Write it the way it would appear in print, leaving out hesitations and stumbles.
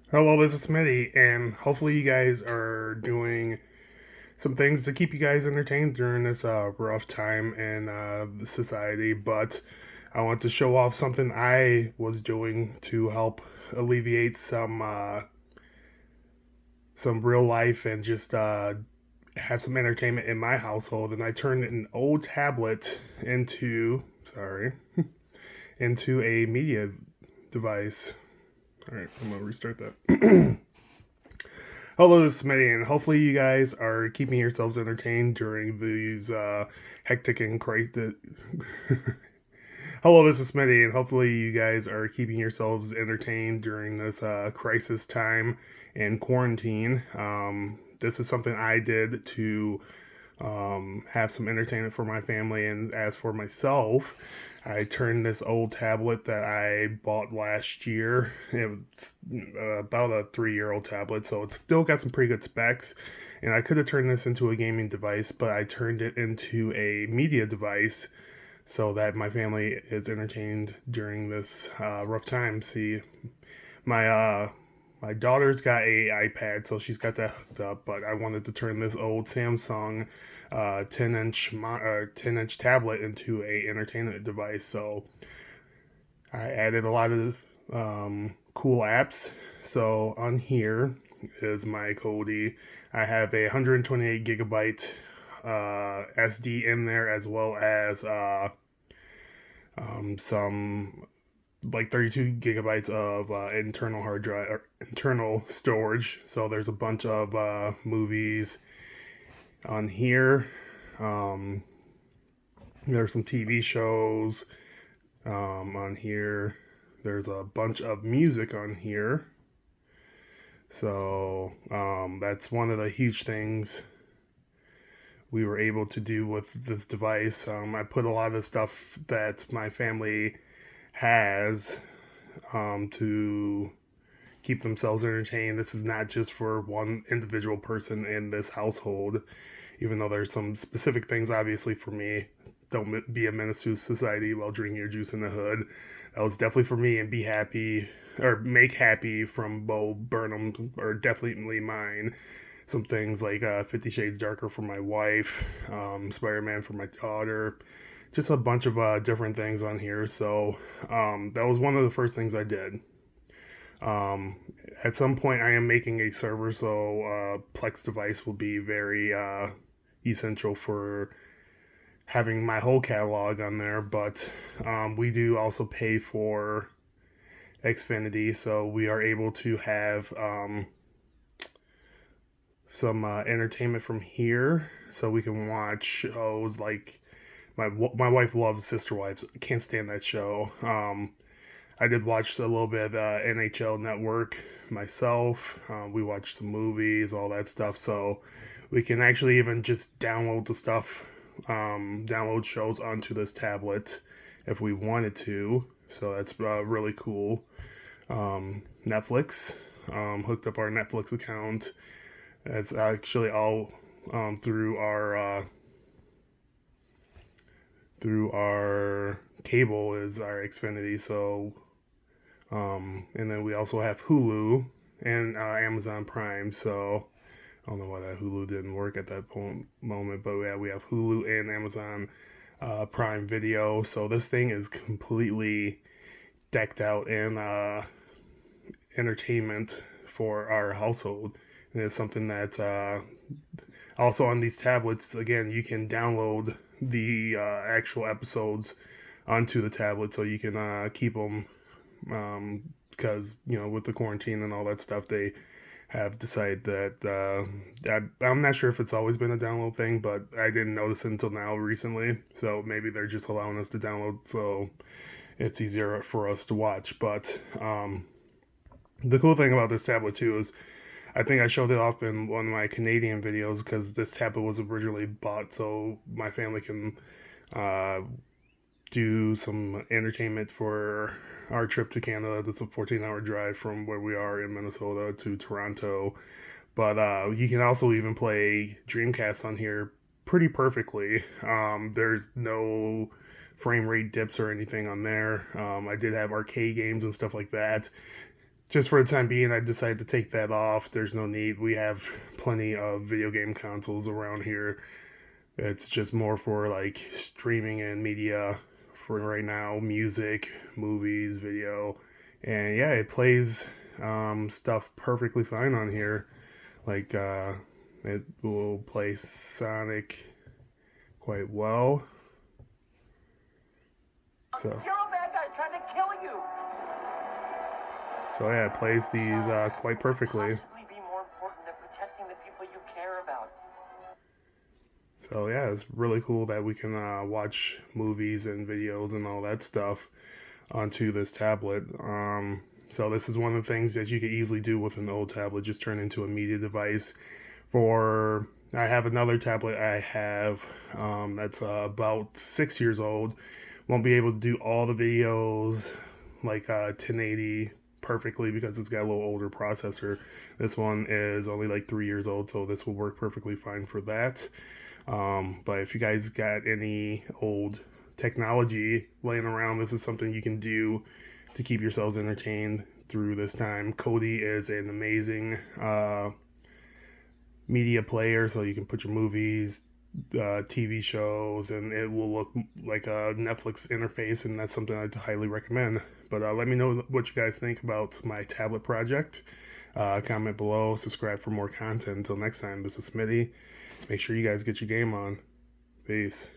Hello, this is Smitty, and hopefully you guys are doing some things to keep you guys entertained during this rough time in society. But I want to show off something I was doing to help alleviate some real life and just have some entertainment in my household. And I turned an old tablet into a media device. All right, I'm gonna restart that. Hello, this is Smitty, and hopefully you guys are keeping yourselves entertained during these hectic and crisis. Hello, this is Smitty, and hopefully you guys are keeping yourselves entertained during this crisis time and quarantine. This is something I did to have some entertainment for my family, and as for myself, I turned this old tablet that I bought last year. It was about a 3 year old tablet, so it's still got some pretty good specs. And I could have turned this into a gaming device, but I turned it into a media device so that my family is entertained during this rough time. See, my my daughter's got a iPad, so she's got that hooked up. But I wanted to turn this old Samsung 10-inch tablet into a entertainment device. So I added a lot of cool apps. So on here is my Kodi. I have a 128 gigabyte SD in there, as well as some like 32 gigabytes of internal hard drive or internal storage. So there's a bunch of movies on here. Um, there's some TV shows on here. There's a bunch of music on here. So that's one of the huge things we were able to do with this device. I put a lot of the stuff that my family has to keep themselves entertained. This is not just for one individual person in this household, even though there's some specific things, obviously, for me. Don't be a menace to society while drinking your juice in the hood. That was definitely for me, and Be Happy or Make Happy from Bo Burnham are definitely mine. Some things like 50 Shades Darker for my wife, Spider Man for my daughter, just a bunch of different things on here. So that was one of the first things I did. Um, at some point, I am making a server, so Plex device will be very essential for having my whole catalog on there. But we do also pay for Xfinity, so we are able to have some entertainment from here. So we can watch shows like my wife loves Sister Wives. I can't stand that show. I did watch a little bit of NHL Network myself. We watched some movies, all that stuff. So we can actually even just download the stuff, download shows onto this tablet if we wanted to. So that's really cool. Netflix, hooked up our Netflix account. It's actually all through our cable is our Xfinity. So and then we also have Hulu and Amazon Prime. So I don't know why that Hulu didn't work at that moment, but yeah, we have Hulu and Amazon Prime Video. So this thing is completely decked out in entertainment for our household. And it's something that also on these tablets, again, you can download the actual episodes onto the tablet so you can keep them because with the quarantine and all that stuff, they have decided that I'm not sure if it's always been a download thing, but I didn't notice it until now recently. So maybe they're just allowing us to download so it's easier for us to watch. But the cool thing about this tablet too is I think I showed it off in one of my Canadian videos because this tablet was originally bought so my family can uh, do some entertainment for our trip to Canada. That's a 14-hour drive from where we are in Minnesota to Toronto. But you can also even play Dreamcast on here pretty perfectly. There's no frame rate dips or anything on there. I did have arcade games and stuff like that. just for the time being, I decided to take that off. There's no need. We have plenty of video game consoles around here. It's just more for like streaming and media for right now, music, movies, video. And yeah, it plays stuff perfectly fine on here. Like, it will play Sonic quite well. So, Zero bad guys trying to kill you. so yeah, it plays these quite perfectly. Possibly be more important than protecting the people you care about. So yeah, it's really cool that we can watch movies and videos and all that stuff onto this tablet. So this is one of the things that you could easily do with an old tablet, just turn into a media device. I have another tablet I have that's about 6 years old. Won't be able to do all the videos like 1080 perfectly because it's got a little older processor. This one is only like 3 years old, so this will work perfectly fine for that. But if you guys got any old technology laying around, this is something you can do to keep yourselves entertained through this time. Kodi is an amazing media player, so you can put your movies, TV shows, and it will look like a Netflix interface, and that's something I'd highly recommend. But let me know what you guys think about my tablet project. Comment below, subscribe for more content. Until next time, this is Smitty. Make sure you guys get your game on. Peace.